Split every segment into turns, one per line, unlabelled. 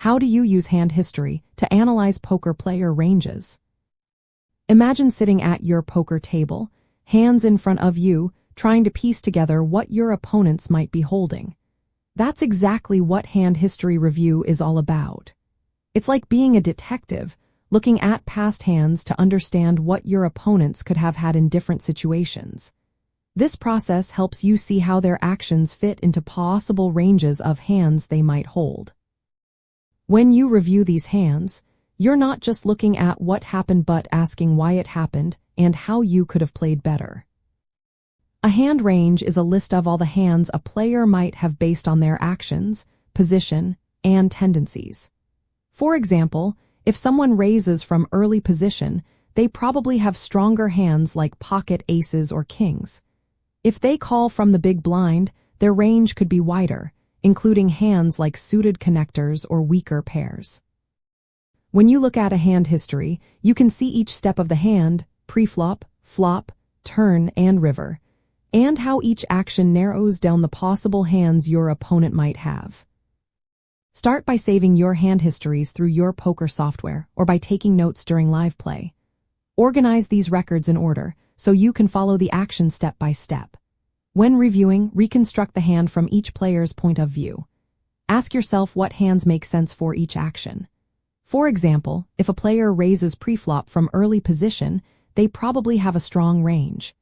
How do you use hand history to analyze poker player ranges? Imagine sitting at your poker table, hands in front of you, trying to piece together what your opponents might be holding. That's exactly what hand history review is all about. It's like being a detective, looking at past hands to understand what your opponents could have had in different situations. This process helps you see how their actions fit into possible ranges of hands they might hold. When you review these hands, you're not just looking at what happened but asking why it happened and how you could have played better. A hand range is a list of all the hands a player might have based on their actions, position, and tendencies. For example, if someone raises from early position, they probably have stronger hands like pocket aces or kings. If they call from the big blind, their range could be wider, including hands like suited connectors or weaker pairs. When you look at a hand history, you can see each step of the hand, pre-flop, flop, turn, and river, and how each action narrows down the possible hands your opponent might have. Start by saving your hand histories through your poker software or by taking notes during live play. Organize these records in order so you can follow the action step by step. When reviewing, reconstruct the hand from each player's point of view. Ask yourself what hands make sense for each action. For example, if a player raises pre-flop from early position, they probably have a strong range.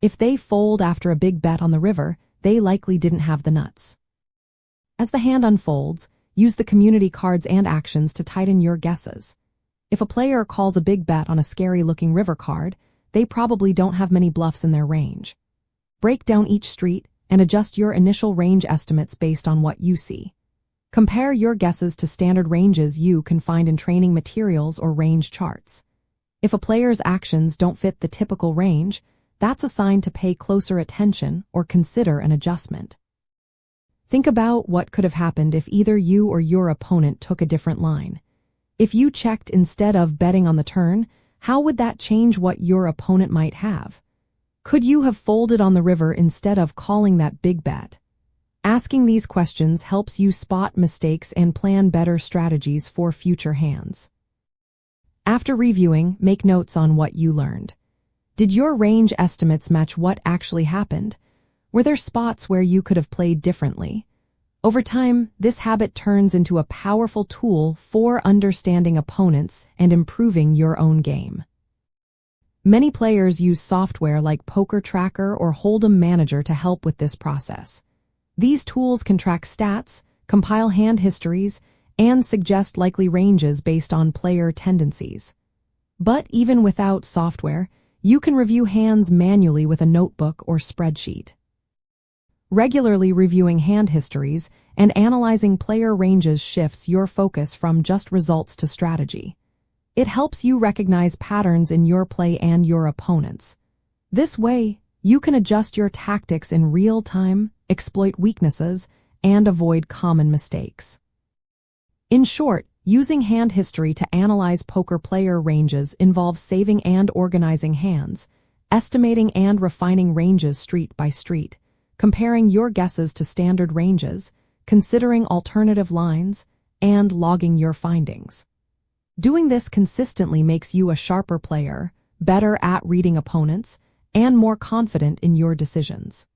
If they fold after a big bet on the river, they likely didn't have the nuts. As the hand unfolds, use the community cards and actions to tighten your guesses. If a player calls a big bet on a scary-looking river card, they probably don't have many bluffs in their range. Break down each street and adjust your initial range estimates based on what you see. Compare your guesses to standard ranges you can find in training materials or range charts. If a player's actions don't fit the typical range, that's a sign to pay closer attention or consider an adjustment. Think about what could have happened if either you or your opponent took a different line. If you checked instead of betting on the turn, how would that change what your opponent might have? Could you have folded on the river instead of calling that big bet? Asking these questions helps you spot mistakes and plan better strategies for future hands. After reviewing, make notes on what you learned. Did your range estimates match what actually happened? Were there spots where you could have played differently? Over time, this habit turns into a powerful tool for understanding opponents and improving your own game. Many players use software like Poker Tracker or Hold'em Manager to help with this process. These tools can track stats, compile hand histories, and suggest likely ranges based on player tendencies. But even without software, you can review hands manually with a notebook or spreadsheet. Regularly reviewing hand histories and analyzing player ranges shifts your focus from just results to strategy. It helps you recognize patterns in your play and your opponents. This way, you can adjust your tactics in real time, exploit weaknesses, and avoid common mistakes. In short, using hand history to analyze poker player ranges involves saving and organizing hands, estimating and refining ranges street by street, comparing your guesses to standard ranges, considering alternative lines, and logging your findings. Doing this consistently makes you a sharper player, better at reading opponents, and more confident in your decisions.